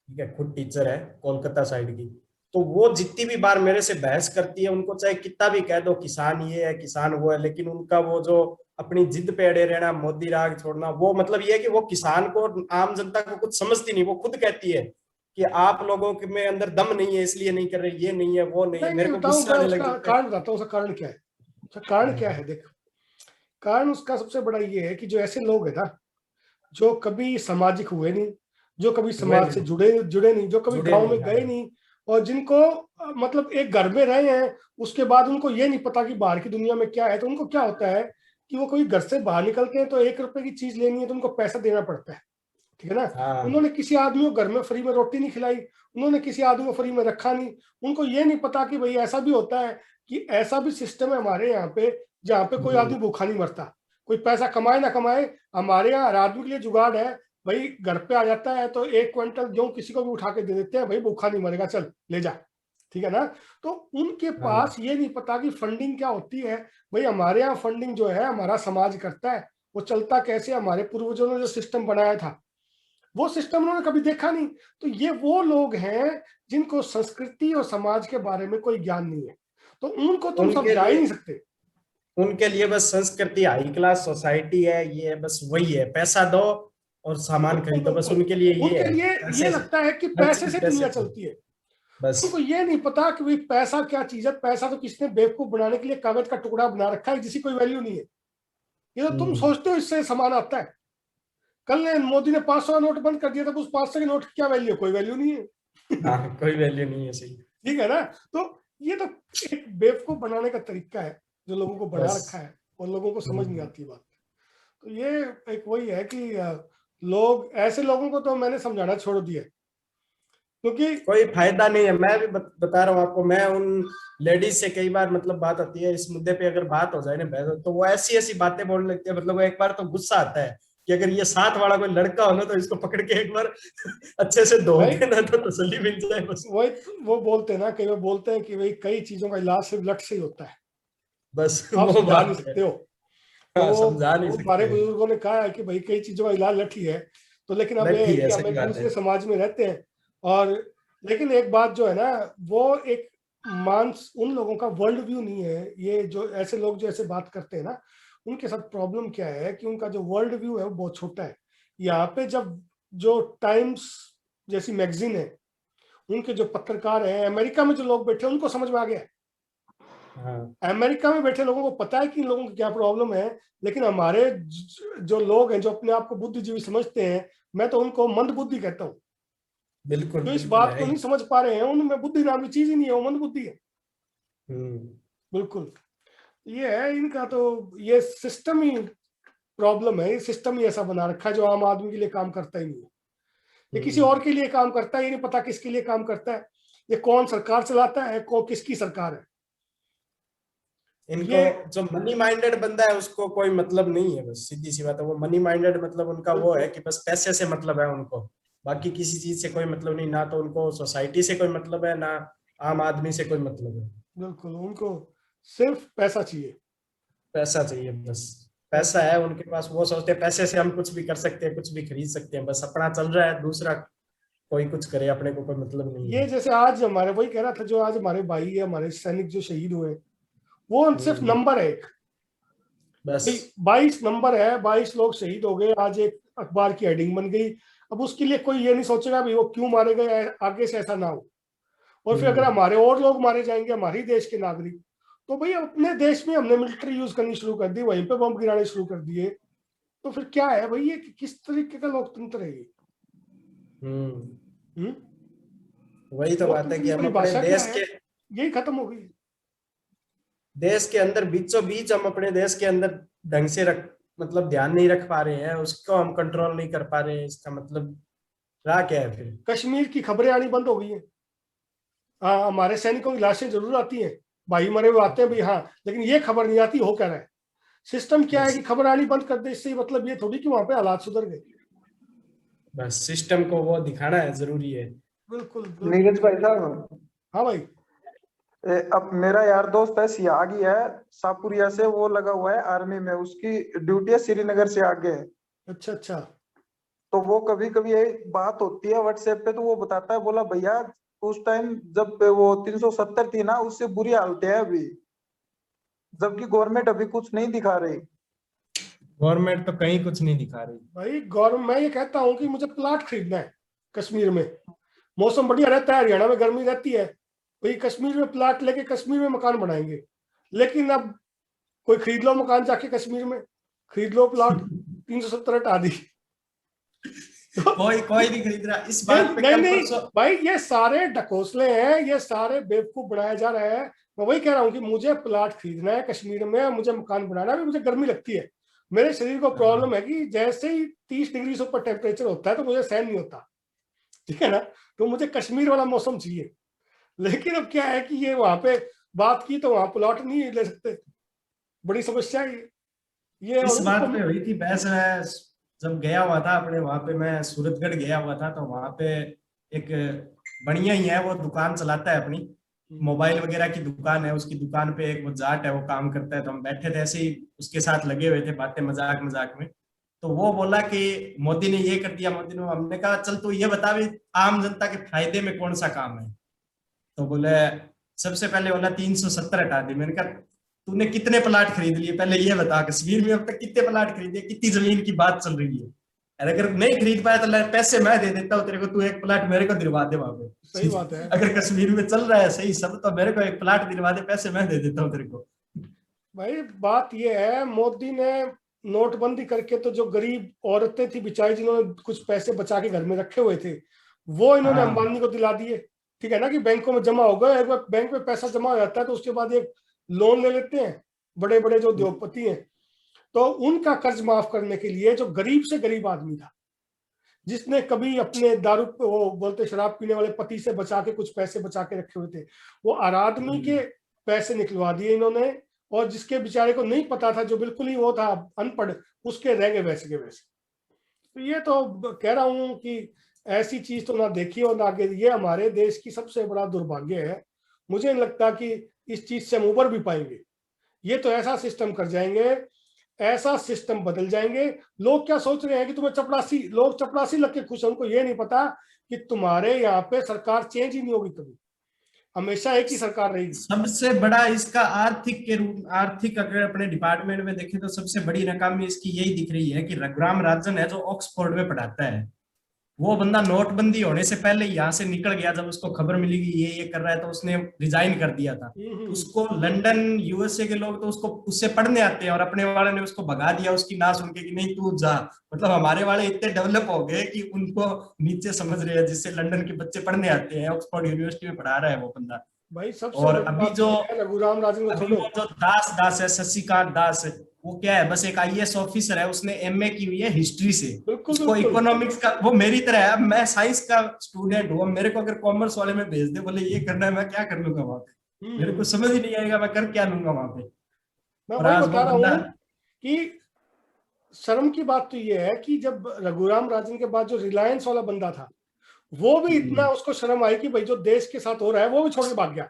ठीक है, खुद टीचर है कोलकाता साइड की। तो वो जितनी भी बार मेरे से बहस करती है, उनको चाहे कितना भी कह दो किसान ये है, किसान वो है, लेकिन उनका वो जो अपनी जिद पे अड़े रहना, मोदी राग छोड़ना, वो मतलब ये है कि वो किसान को, आम जनता को कुछ समझती नहीं। वो खुद कहती है कि आप लोगों के में अंदर दम नहीं है, इसलिए नहीं कर रहे, ये नहीं है, वो नहीं है। नहीं मेरे को बताऊं, गुस्सा मैं आने लग उसका जाता है। कारण बताता हूँ, उसका कारण क्या है। उसका कारण क्या है, देख, कारण उसका सबसे बड़ा ये है कि जो ऐसे लोग हैं ना, जो कभी सामाजिक हुए नहीं, जो कभी हुए समाज से नहीं, जुड़े जुड़े नहीं, जो कभी जुड़े गांव नहीं। में गए हाँ, नहीं, और जिनको मतलब एक घर में रहे हैं, उसके बाद उनको ये नहीं पता कि बाहर की दुनिया में क्या है। तो उनको क्या होता है कि वो कोई घर से बाहर निकलते हैं तो 1 रुपए की चीज लेनी है तो उनको पैसा देना पड़ता है, ठीक है ना। हाँ, उन्होंने किसी आदमी को घर में फ्री में रोटी नहीं खिलाई, उन्होंने किसी आदमी को फ्री में रखा नहीं। उनको ये नहीं पता कि भाई ऐसा भी होता है, कि ऐसा भी सिस्टम है हमारे यहाँ पे, जहाँ पे कोई आदमी भूखा नहीं मरता। कोई पैसा कमाए ना कमाए, हमारे यहाँ हर आदमी के लिए जुगाड़ है। भाई घर पे आ जाता है तो 1 क्विंटल गेहूं किसी को भी उठा के दे देते हैं, भाई भूखा नहीं मरेगा, चल ले जा, ठीक है ना। तो उनके हाँ। पास ये नहीं पता कि फंडिंग क्या होती है। भाई हमारे यहाँ फंडिंग जो है हमारा समाज करता है, वो चलता कैसे, हमारे पूर्वजों ने जो सिस्टम बनाया था वो सिस्टम उन्होंने कभी देखा नहीं। तो ये वो लोग हैं जिनको संस्कृति और समाज के बारे में कोई ज्ञान नहीं है, तो उनको तुम उनके समझा ही लिए नहीं सकते। उनके लिए बस संस्कृति हाई क्लास सोसाइटी है, ये है, बस वही है, पैसा दो और सामान बिल्कुल खरीदो, बस बिल्कुल, उनके लिए ये उनके है। लिए ये पैसे से लगता है कि हर पैसे चीज से पैसे दुनिया से। चलती है। बस उनको ये नहीं पता कि भाई पैसा क्या चीज है। पैसा तो किसने बेवकूफ बनाने के लिए कागज का टुकड़ा बना रखा है जिसकी कोई वैल्यू नहीं है। ये तो तुम सोचते हो इससे सामान आता है। कल ने मोदी ने 500 नोट बंद कर दिया था, उस 500 के नोट की क्या वैल्यू? कोई वैल्यू नहीं है। हाँ, कोई वैल्यू नहीं है, सही। ठीक है ना? तो ये तो एक बेवकूफ बनाने का तरीका है जो लोगों को बना रखा है और लोगों को समझ नहीं आती बात। तो ये एक वही है कि लोग, ऐसे लोगों को तो मैंने समझाना छोड़ दिया, क्योंकि कोई फायदा नहीं है। मैं भी बता रहा हूँ आपको, मैं उन लेडीज से कई बार मतलब बात होती है इस मुद्दे पे, अगर बात हो जाए ना बहस, तो वो ऐसी ऐसी बातें बोलने लगती है, मतलब एक बार तो गुस्सा आता है कि अगर ये साथ वाला कोई लड़का हो ना तो इसको पकड़ के एक बार अच्छे से धो भाई देना तो तसल्ली मिल जाए बस। वही वो बोलते हैं ना, कई बार बोलते हैं कि भाई कई चीजों का इलाज सिर्फ लट से ही होता है, बस आप वो समझा नहीं बात है। सकते हो। तो हाँ, समझा नहीं वो हमारे सकते। बुजुर्गों ने कहा है कि भाई कई चीजों का इलाज लठ ही है। तो लेकिन अब ये है लठी है, कि हम सही एक बात है। दूसरे समाज में रहते हैं, और लेकिन एक बात जो है ना, वो एक मांस उन लोगों का वर्ल्ड व्यू नहीं है। ये जो ऐसे लोग जो ऐसे बात करते हैं ना, उनके साथ प्रॉब्लम क्या है कि उनका जो वर्ल्ड व्यू है वो बहुत छोटा है। यहाँ पे जब जो टाइम्स जैसी मैगजीन है, उनके जो पत्रकार हैं अमेरिका में जो लोग बैठे हैं, उनको समझ में आ गया है। हाँ, अमेरिका में बैठे लोगों को पता है कि इन लोगों की क्या प्रॉब्लम है। लेकिन हमारे जो लोग हैं जो अपने आप को बुद्धिजीवी समझते हैं, मैं तो उनको मंद बुद्धि कहता हूँ। बिल्कुल जो इस बिल्कुल बात है को ही। नहीं समझ पा रहे हैं, उनमें बुद्धि नाम की चीज ही नहीं है, वो मंद बुद्धि है। हम्म। बिल्कुल। ये है इनका तो, ये सिस्टम ही प्रॉब्लम है। ये सिस्टम ही ऐसा बना रखा है जो आम आदमी के लिए काम करता ही नहीं है। ये किसी और के लिए काम करता है, ये नहीं पता किसके लिए काम करता है। ये कौन सरकार चलाता है, कौन किसकी सरकार है। इनको ये जो मनी माइंडेड बंदा है उसको कोई मतलब नहीं है, बस सीधी सी बात है। वो मनी माइंडेड मतलब उनका वो है बिल्कुल कि बस पैसे से मतलब है उनको, बाकी किसी चीज से कोई मतलब नहीं। ना तो उनको सोसाइटी से कोई मतलब है, ना आम आदमी से कोई मतलब है। बिल्कुल, उनको सिर्फ पैसा चाहिए। पैसा चाहिए बस। पैसा पैसा। है उनके पास, वो सोचते हैं पैसे से हम कुछ भी कर सकते हैं, कुछ भी खरीद सकते हैं, बस अपना चल रहा है, दूसरा कोई कुछ करे अपने को कोई मतलब नहीं ये है। जैसे आज हमारे, वही कह रहा था, जो आज हमारे भाई है, हमारे सैनिक जो शहीद हुए, वो सिर्फ हम्म। नंबर है एक। बस। भाई 22 नंबर है, 22 लोग शहीद हो गए, आज एक अखबार की हेडिंग बन गई। अब उसके लिए कोई ये नहीं सोचेगा भाई वो क्यों मारे गए, आगे से ऐसा ना हो। और फिर अगर हम्म। हमारे और लोग मारे जाएंगे, हमारे देश के नागरिक, तो भाई अपने देश में हमने मिलिट्री यूज करनी शुरू कर दी, वहीं पे बम गिराने शुरू कर दिए। तो फिर क्या है भाई, ये किस तरीके का लोकतंत्र है ये? हम्म। हम्म? वही तो बात है लोकतंत्र कि की हम अपने परिभाषा क्या देश है? के यही खत्म हो गई। अंदर बीचों बीच हम अपने देश के अंदर ढंग से रख मतलब ध्यान नहीं रख पा रहे हैं, उसको हम कंट्रोल नहीं कर पा रहे हैं। इसका मतलब रहा क्या है फिर? कश्मीर की खबरें आनी बंद हो गई हैं। हाँ, हमारे सैनिकों की लाशें जरूर आती हैं, भाई मरे हुए आते हैं भाई, हाँ, लेकिन ये खबर नहीं आती हो क्या रहा है। सिस्टम क्या है बस कि खबर आनी बंद कर दे, इससे मतलब ये थोड़ी कि वहां पे हालात सुधर गए। बस सिस्टम को वो दिखाना है, जरूरी है। बिल्कुल बिल्कुल। नीरज भाई साहब, हाँ भाई। अब मेरा यार दोस्त है सियागी है, सापुरिया से, वो लगा हुआ है आर्मी में, उसकी ड्यूटी है श्रीनगर से आगे है। अच्छा अच्छा। तो वो कभी कभी यही बात होती है व्हाट्सएप पे, तो वो बताता है, बोला भैया उस टाइम जब वो 370 थी ना, उससे बुरी हालत है अभी, जबकि गवर्नमेंट अभी कुछ नहीं दिखा रही। गवर्नमेंट तो कहीं कुछ नहीं दिखा रही। भाई गवर्नमेंट, मैं ये कहता हूँ कि मुझे प्लाट खरीदना है कश्मीर में। मौसम बढ़िया रहता है, हरियाणा में गर्मी रहती है, भाई कश्मीर में प्लाट लेके कश्मीर में मकान बनाएंगे। लेकिन अब कोई खरीद लो मकान जाके कश्मीर में, खरीद लो प्लाट, 370 हटा दी। तो कोई कोई नहीं खरीद रहा। इस ये बात पे नहीं कल नहीं परसों भाई, ये सारे ढकोसले हैं, ये सारे बेवकूफ बनाया जा रहा है। मैं वही कह रहा हूँ कि मुझे प्लाट खरीदना है कश्मीर में, मुझे मकान बनाना है, मुझे गर्मी लगती है। मेरे शरीर को प्रॉब्लम है कि जैसे ही 30 डिग्री से ऊपर टेम्परेचर होता है तो मुझे सहन नहीं होता। ठीक है ना? तो मुझे कश्मीर वाला मौसम चाहिए। लेकिन अब क्या है कि ये वहां पे बात की तो वहां प्लॉट नहीं ले सकते, बड़ी समस्या है ये। और इस बात उनको पे हुई थी बहस। मैं जब गया हुआ था अपने वहां पे, मैं सूरतगढ़ गया हुआ था, तो वहां पे एक बढ़िया ही है, वो दुकान चलाता है अपनी, मोबाइल वगैरह की दुकान है उसकी। दुकान पे एक वो जाट है, वो काम करता है। तो हम बैठे थे ऐसे ही उसके साथ लगे हुए थे, बातें मजाक मजाक में। तो वो बोला कि मोदी ने ये कर दिया, मोदी ने। हमने कहा चल तू ये बता भी आम जनता के फायदे में कौन सा काम है? तो बोले सबसे पहले बोला 370 हटा दी। मैंने कहा तूने कितने प्लाट खरीद लिए पहले ये बता, कश्मीर में अब तक कितने प्लाट खरीदे, कितनी जमीन की बात चल रही है? और अगर नहीं खरीद पाया तो पैसे मैं दे देता हूँ तेरे को, तू एक प्लाट मेरे को दिलवा दे वहां पे। सही बात है। अगर कश्मीर में चल रहा है सही सब, तो मेरे को एक प्लाट दिलवा दे, पैसे मैं दे देता हूँ तेरे को। भाई बात ये है, मोदी ने नोटबंदी करके तो जो गरीब औरतें थी बेचारी, जिन्होंने कुछ पैसे बचा के घर में रखे हुए थे, वो इन्होंने हाँ अंबानी को दिला दिए। ठीक है ना, कि बैंकों में जमा हो गए, एक बार बैंक में पैसा जमा हो जाता है तो उसके बाद एक लोन ले लेते हैं बड़े बड़े जो उद्योगपति हैं, तो उनका कर्ज माफ करने के लिए जो गरीब से गरीब आदमी था, जिसने कभी अपने दारू वो बोलते शराब पीने वाले पति से बचा के कुछ पैसे बचा के रखे हुए थे, वो आदमी के पैसे निकलवा दिए इन्होंने, और जिसके बेचारे को नहीं पता था, जो बिल्कुल ही वो था अनपढ़, उसके रह गए वैसे के वैसे। तो ये तो कह रहा हूं कि ऐसी चीज तो ना देखी और ना आगे, ये हमारे देश की सबसे बड़ा दुर्भाग्य है। मुझे नहीं लगता कि इस चीज से हम उबर भी पाएंगे। ये तो ऐसा सिस्टम कर जाएंगे, ऐसा सिस्टम बदल जाएंगे। लोग क्या सोच रहे हैं कि तुम्हें चपरासी, लोग चपरासी लग के खुश है, उनको ये नहीं पता कि तुम्हारे यहाँ पे सरकार चेंज ही नहीं होगी कभी, हमेशा एक ही सरकार रहेगी। सबसे बड़ा इसका आर्थिक के रूप, आर्थिक अगर अपने डिपार्टमेंट में देखें तो सबसे बड़ी नाकामी इसकी यही दिख रही है कि रघुराम राजन है जो ऑक्सफोर्ड में पढ़ाता है, वो बंदा नोटबंदी होने से पहले यहाँ से निकल गया। जब उसको खबर मिली कि ये कर रहा है तो उसने रिजाइन कर दिया था। उसको लंदन यूएसए के लोग तो उसको उससे पढ़ने आते हैं, और अपने वाले ने उसको भगा दिया उसकी ना सुन के कि नहीं तू जा। मतलब हमारे वाले इतने डेवलप हो गए कि उनको नीचे समझ रहे हैं, जिससे लंदन के बच्चे पढ़ने आते हैं, ऑक्सफोर्ड यूनिवर्सिटी में पढ़ा रहा है वो बंदा। भाई सबसे और बड़ी अभी बात जो है, रघुराम राजन को अभी छोड़ो, वो जो दास है, शशिकांत दास है, वो क्या है, बस एक आईएएस ऑफिसर है, उसने एमए की हुई है हिस्ट्री से। बिल्कुल उसको बिल्कुल। इकोनॉमिक्स का, वो मेरी तरह है। अब मैं साइंस का स्टूडेंट हूँ, मेरे को अगर कॉमर्स वाले में भेज दे बोले ये करना है, मैं क्या कर लूंगा वहां पे? मेरे को समझ ही नहीं आएगा मैं कर क्या लूंगा वहां पे। मैं और वही आज वो बता रहा बंदा, हूँ कि शर्म की बात तो ये है कि जब रघुराम राजन के बाद जो रिलायंस वाला बंदा था, वो भी इतना उसको शर्म आई कि भाई जो देश के साथ हो रहा है वो भी छोड़ के भाग गया।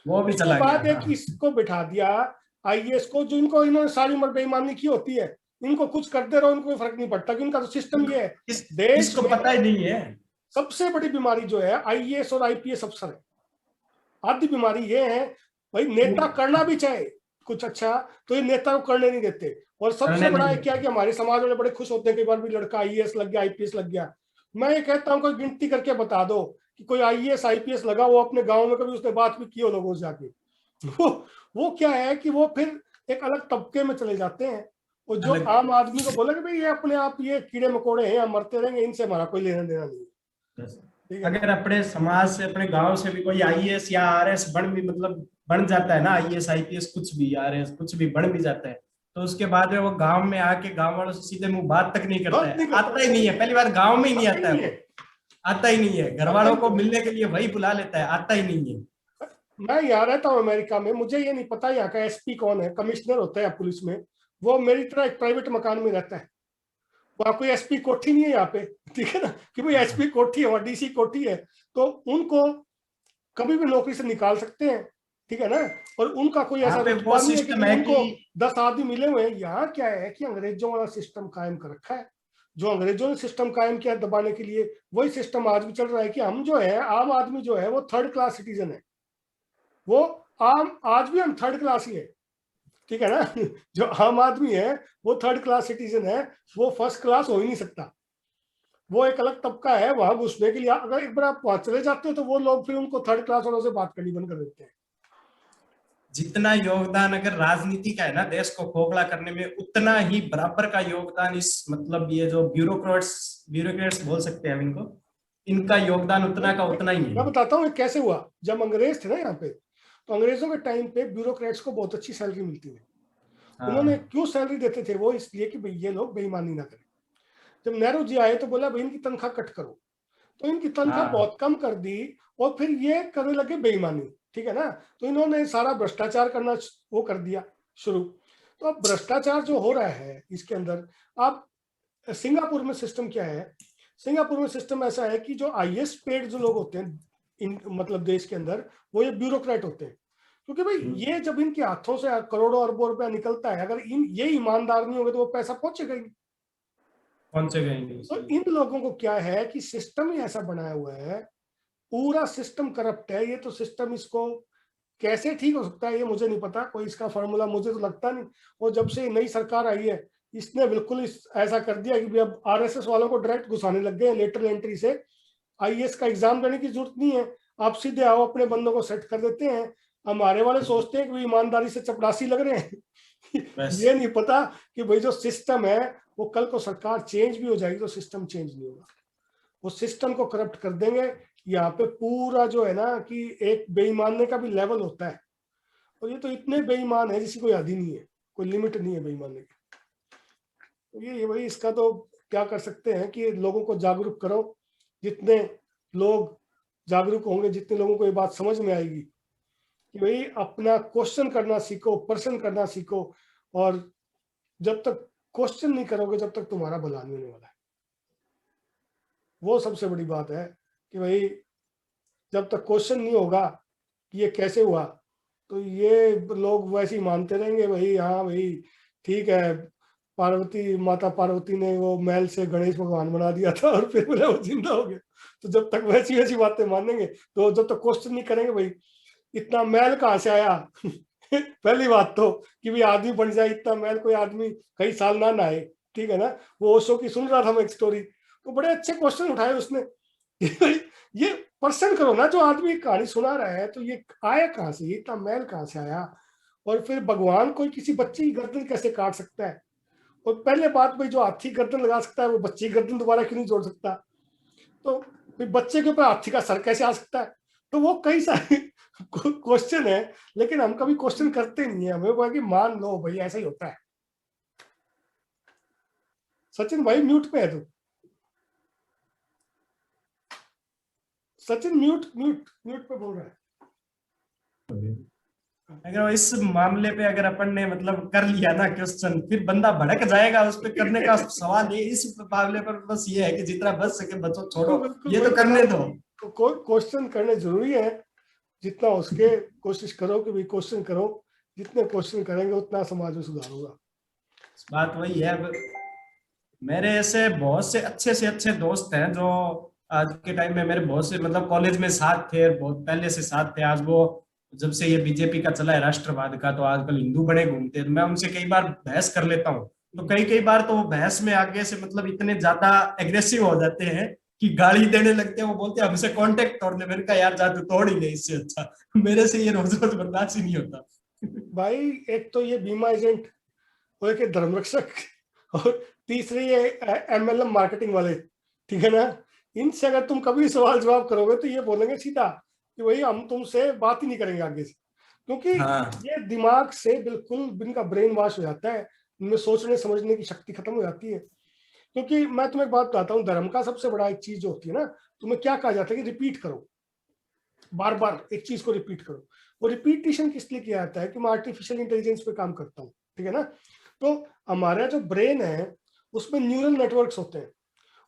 वो भी उसके चला बाद गया। एक इसको बिठा दिया आईएएस को, जो इनको इन्होंने सारी उम्र बेईमानी की होती है, इनको कुछ करते रहो, इनको कोई फर्क नहीं पड़ता, कि इनका तो सिस्टम ये है। देश इसको में पता ही नहीं है। सबसे बड़ी बीमारी जो है आईएएस और आईपीएस अफसर है। आधी बीमारी ये है, भाई नेता करना भी चाहे कुछ अच्छा तो ये नेता को करने नहीं देते। और सबसे बड़ा क्या है कि हमारे समाज वाले बड़े खुश होते हैं कई बार भी लड़का आईएएस लग गया, आईपीएस लग गया। मैं ये कहता हूँ कोई गिनती करके बता दो कि कोई आईएएस आईपीएस लगा वो अपने गांव में कभी उसने बात भी की हो लोगों से जाके। वो क्या है कि वो फिर एक अलग तबके में चले जाते हैं, और जो आम आदमी को बोला कि भाई ये अपने आप ये कीड़े मकोड़े हैं, हम मरते रहेंगे, इनसे हमारा कोई लेना देना नहीं है। अगर अपने समाज से, अपने गांव से भी कोई आईएएस या आरएस बन भी, मतलब बन जाता है ना, आईएएस आईपीएस कुछ भी, आरएस कुछ भी बन भी जाता है, तो उसके बाद में वो गांव में आके गांव वालों से सीधे मुंह बात तक नहीं करता है, आता ही नहीं है। पहली बार गांव में ही नहीं आता है, आता ही नहीं है। घर वालों को मिलने के लिए वही बुला लेता है, आता ही नहीं है। मैं यहाँ रहता हूँ अमेरिका में, मुझे ये नहीं पता यहाँ का एसपी कौन है, कमिश्नर होता है पुलिस में, वो मेरी तरह एक प्राइवेट मकान में रहता है। वहाँ कोई एसपी कोठी नहीं है यहाँ पे, ठीक है ना, कि भाई एसपी कोठी है वहाँ, डीसी कोठी है, तो उनको कभी भी नौकरी से निकाल सकते हैं, ठीक है ना। और उनका कोई ऐसा रुतबा नहीं है कि उनको 10 आदमी मिले हुए हैं। यहाँ क्या है कि अंग्रेजों वाला सिस्टम कायम कर रखा है, जो अंग्रेजों ने सिस्टम कायम किया दबाने के लिए, वही सिस्टम आज भी चल रहा है कि हम जो है, आम आदमी जो है वो थर्ड क्लास सिटीजन है। वो आज भी हम थर्ड क्लास ही है, ठीक है ना। जो आम आदमी है वो थर्ड क्लास सिटीजन है, वो फर्स्ट क्लास हो ही नहीं सकता। वो एक अलग तबका है, वहां घुसने के लिए अगर एक बार आप वहां चले जाते हो तो वो लोग फिर उनको थर्ड क्लास वालों से बात करनी बंद कर देते हैं। जितना योगदान अगर राजनीति का है ना देश को खोखला करने में, उतना ही बराबर का योगदान इस, मतलब ये जो ब्यूरोक्रेट्स बोल सकते हैं इनको, इनका योगदान उतना का उतना ही है। मैं बताता हूँ कैसे हुआ। जब अंग्रेज थे ना यहाँ पे, तो अंग्रेजों के टाइम पे ब्यूरोक्रेट्स को बहुत अच्छी सैलरी मिलती थी। उन्होंने क्यों सैलरी देते थे, वो इसलिए कि भाई ये लोग बेईमानी ना करें। जब नेहरू जी आए तो बोला भाई इनकी तनख्वाह कट करो, तो इनकी तनख्वाह बहुत कम कर दी, और फिर ये करने लगे बेईमानी, ठीक है ना। तो इन्होंने सारा भ्रष्टाचार करना वो कर दिया शुरू। तो अब भ्रष्टाचार जो हो रहा है इसके अंदर, आप सिंगापुर में सिस्टम क्या है, सिंगापुर में सिस्टम ऐसा है कि जो आईएएस पेड जो लोग होते हैं मतलब देश के अंदर, वो ये ब्यूरोक्रेट होते हैं। क्योंकि भाई ये जब इनके हाथों से करोड़ों अरबों रुपया निकलता है, अगर ये ईमानदार नहीं होंगे तो वो पैसा पहुंचेगा ही नहीं। तो इन लोगों को क्या है कि सिस्टम ही ऐसा बनाया हुआ है, पूरा सिस्टम करप्ट है। ये तो सिस्टम, इसको कैसे ठीक हो सकता है ये मुझे नहीं पता, कोई इसका फॉर्मूला मुझे तो लगता नहीं। और जब से नई सरकार आई है इसने बिल्कुल ऐसा कर दिया कि भाई अब आरएसएस वालों को डायरेक्ट घुसाने लग गए लेटरल एंट्री से। आईएएस का एग्जाम देने की जरूरत नहीं है, आप सीधे आओ अपने बंदों को सेट कर देते हैं। हमारे वाले सोचते हैं कि भाई ईमानदारी से चपरासी लग रहे हैं ये नहीं पता कि भाई जो सिस्टम है वो कल को सरकार चेंज भी हो जाएगी तो सिस्टम चेंज नहीं होगा, वो सिस्टम को करप्ट कर देंगे। यहाँ पे पूरा जो है ना कि एक बेईमानने का भी लेवल होता है, और ये तो इतने बेईमान है जिसकी कोई हद ही नहीं है, कोई लिमिट नहीं है बेईमानने की। तो ये भाई इसका तो क्या कर सकते हैं कि लोगों को जागरूक करो, जितने लोग जागरूक होंगे, जितने लोगों को ये बात समझ में आएगी कि भाई अपना क्वेश्चन करना सीखो, प्रश्न करना सीखो, और जब तक क्वेश्चन नहीं करोगे जब तक तुम्हारा भला नहीं होने वाला है। वो सबसे बड़ी बात है कि भाई जब तक क्वेश्चन नहीं होगा कि ये कैसे हुआ, तो ये लोग वैसे ही मानते रहेंगे भाई हाँ भाई ठीक है, पार्वती माता पार्वती ने वो मैल से गणेश भगवान बना दिया था और फिर बोले वो जिंदा हो गया। तो जब तक वैसी वैसी बातें मानेंगे, तो जब तक क्वेश्चन नहीं करेंगे भाई इतना मैल कहाँ से आया पहली बात तो कि भाई आदमी बन जाए इतना मैल, कोई आदमी कई साल ना नहाए, ठीक है ना। वो ओशो की सुन रहा था मैं एक स्टोरी, तो बड़े अच्छे क्वेश्चन उठाए उसने ये पर्सन करो ना, जो आदमी कहानी सुना रहा है तो ये आया कहाँ से, इतना मैल कहाँ से आया, और फिर भगवान कोई किसी बच्चे की गर्दन कैसे काट सकता है, और पहले बात भाई जो हाथी गर्दन लगा सकता है वो बच्चे की गर्दन दोबारा क्यों नहीं जोड़ सकता, तो बच्चे के ऊपर हाथी का सर कैसे आ सकता है। तो वो कई सारे क्वेश्चन है, लेकिन हम कभी क्वेश्चन करते नहीं है, हमें बोला कि मान लो भाई ऐसा ही होता है। सचिन भाई म्यूट पे है तू, सचिन म्यूट पे बोल रहा है। अगर इस मामले पे अगर अपन ने मतलब कर लिया ना क्वेश्चन, फिर बंदा भड़क जाएगा उस पे करने का सवाल ये इस मामले पर बस ये है कि जितना बच सके बचो, छोड़ो ये तो करने दो। क्वेश्चन करने जरूरी है, जितना हो सके कोशिश करो कि भाई क्वेश्चन करो, जितने क्वेश्चन करेंगे उतना समाज में सुधार होगा। बात वही है। मेरे ऐसे बहुत से अच्छे दोस्त हैं जो आज के टाइम में मेरे बहुत से मतलब कॉलेज में साथ थे, बहुत पहले से साथ थे। आज वो जब से ये बीजेपी का चला है राष्ट्रवाद का, तो आजकल हिंदू बने घूमते हैं। मैं उनसे कई बार बहस कर लेता हूँ, तो कई बार तो वो बहस में आगे से मतलब इतने ज्यादा एग्रेसिव हो जाते हैं कि गाली देने लगते हैं। वो बोलते हैं हमसे कांटेक्ट तोड़ ले। मैंने कहा यार जा तू तोड़ ही नहीं, इससे अच्छा मेरे से ये रोज रोज बर्दाश्त ही नहीं होता भाई एक तो ये बीमा एजेंट और एक धर्म रक्षक और तीसरे ये एमएलएम मार्केटिंग वाले, ठीक है ना, इनसे अगर तुम कभी सवाल जवाब करोगे तो ये बोलेंगे सीधा कि भाई हम तुमसे बात ही नहीं करेंगे आगे से, क्योंकि ये दिमाग से बिल्कुल इनका ब्रेन वॉश हो जाता है, इनमें सोचने समझने की शक्ति खत्म हो जाती है। क्योंकि मैं तुम्हें एक बात बताता हूँ, धर्म का सबसे बड़ा एक चीज जो होती है ना, तुम्हें क्या कहा जाता है कि रिपीट करो, बार बार एक चीज को रिपीट करो। वो रिपीटिशन किस लिए किया जाता है कि मैं आर्टिफिशियल इंटेलिजेंस पे काम करता हूँ, ठीक है ना। तो हमारा जो ब्रेन है उसमें न्यूरल नेटवर्क्स होते हैं,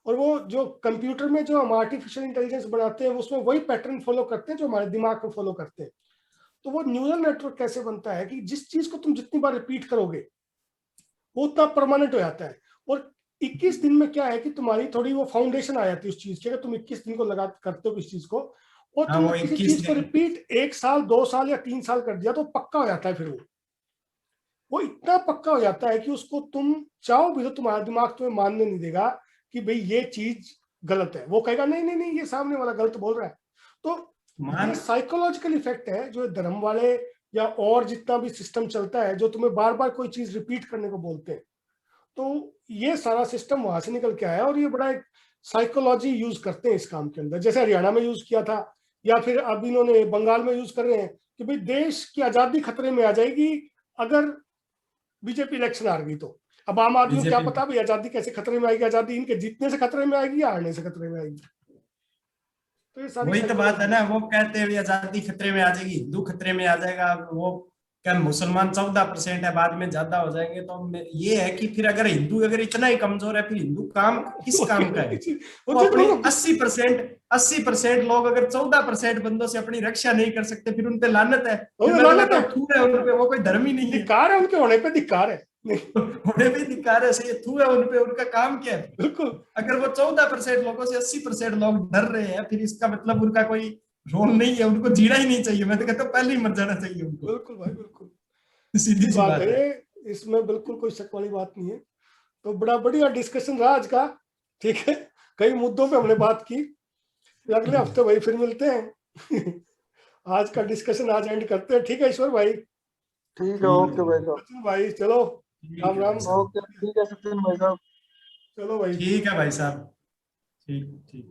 और वो जो कंप्यूटर में जो हम आर्टिफिशियल इंटेलिजेंस बनाते हैं उसमें वही पैटर्न फॉलो करते हैं जो हमारे दिमाग में फॉलो करते हैं। तो वो न्यूरल नेटवर्क कैसे बनता है कि जिस चीज को तुम जितनी बार रिपीट करोगे वो उतना परमानेंट हो जाता है। और 21 दिन में क्या है कि तुम्हारी थोड़ी वो फाउंडेशन आ जाती है उस चीज की। अगर तुम 21 दिन को लगा करते हो किसी चीज को, और तुम किसी चीज को रिपीट 1 साल 2 साल या 3 साल कर दिया तो पक्का हो जाता है। फिर वो इतना पक्का हो जाता है कि उसको तुम चाहो भी तो तुम्हारा दिमाग तुम्हें मानने नहीं देगा कि भाई ये चीज गलत है। वो कहेगा नहीं नहीं नहीं ये सामने वाला गलत बोल रहा है। तो ये साइकोलॉजिकल इफेक्ट है जो धर्म वाले या और जितना भी सिस्टम चलता है जो तुम्हें बार बार कोई चीज रिपीट करने को बोलते हैं, तो ये सारा सिस्टम वहां से निकल के आया। और ये बड़ा एक साइकोलॉजी यूज करते हैं इस काम के अंदर, जैसे हरियाणा में यूज किया था या फिर अब इन्होंने बंगाल में यूज कर रहे हैं कि भाई देश की आजादी खतरे में आ जाएगी अगर बीजेपी इलेक्शन हार गई। तो अब आम आदमी को क्या पता भाई आजादी कैसे खतरे में आएगी, आजादी इनके जीतने से खतरे में आएगी या हारने से खतरे में आएगी। तो ये वही तो बात है ना, वो कहते हैं आजादी खतरे में आ जाएगी, हिंदू खतरे में आ जाएगा। वो क्या मुसलमान 14% है, बाद में ज्यादा हो जाएंगे। तो ये है कि फिर अगर हिंदू अगर इतना ही कमजोर है, फिर हिंदू काम किस काम का है। वो अपने 80% लोग अगर 14% बंदों से अपनी रक्षा नहीं कर सकते, फिर उनपे लानत है, उनपे। वो कोई धर्म ही नहीं है, धिक्कार है उनके होने पे, धिक्कार है होने पे धिक्कार है। सही थू है उनपे, उनका काम क्या है। बिल्कुल, अगर वो 14% लोगों से 80% लोग डर रहे हैं, फिर इसका मतलब उनका कोई रोल नहीं है, उनको जीना ही नहीं चाहिए। मैं तो कहता हूँ पहले ही मर जाना चाहिए उनको। बिल्कुल भाई बिल्कुल सीधी सी बात है। इसमें बिल्कुल कोई शक वाली बात नहीं है। तो बड़ा बढ़िया डिस्कशन रहा आज का, ठीक है, कई मुद्दों पे हमने बात की। अगले हफ्ते भाई फिर मिलते हैं। आज का डिस्कशन आज एंड करते हैं, ठीक है ईश्वर भाई? ठीक है, ओके भाई साहब, सचिन भाई चलो, ठीक राम है राम। भाई साहब। ओके, ठीक है सचिन भाई साहब। चलो भाई। ठीक है भाई साहब, ठीक ठीक।